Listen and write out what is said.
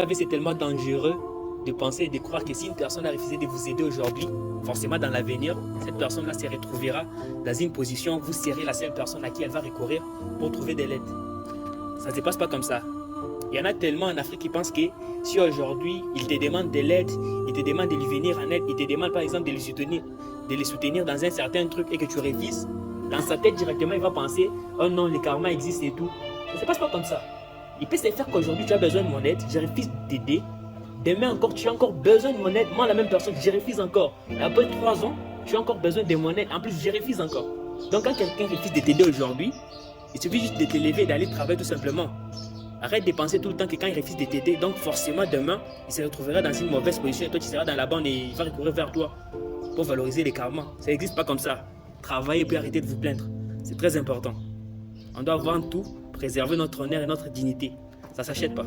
savez, c'est tellement dangereux de penser et de croire que si une personne a refusé de vous aider aujourd'hui, forcément dans l'avenir, cette personne-là se retrouvera dans une position où vous serez la seule personne à qui elle va recourir pour trouver de l'aide. Ça ne se passe pas comme ça. Il y en a tellement en Afrique qui pensent que si aujourd'hui ils te demandent de l'aide, ils te demandent de lui venir en aide, ils te demandent par exemple de les soutenir dans un certain truc et que tu refuses, dans sa tête directement il va penser oh non, le karma existe et tout. Ça ne se passe pas comme ça. Il peut se faire qu'aujourd'hui tu as besoin de mon aide, je refuse d'aider. Demain encore, tu as encore besoin de mon aide. Moi, la même personne, je refuse encore. Après 3 ans, tu as encore besoin de mon aide. En plus, je refuse encore. Donc, quand quelqu'un refuse de t'aider aujourd'hui, il suffit juste de te lever et d'aller travailler tout simplement. Arrête de penser tout le temps que quand il refuse de t'aider, donc forcément demain, il se retrouvera dans une mauvaise position et toi, tu seras dans la bande et il va recourir vers toi pour valoriser les karmas. Ça n'existe pas comme ça. Travaillez puis arrêtez de vous plaindre. C'est très important. On doit avant tout préserver notre honneur et notre dignité. Ça ne s'achète pas.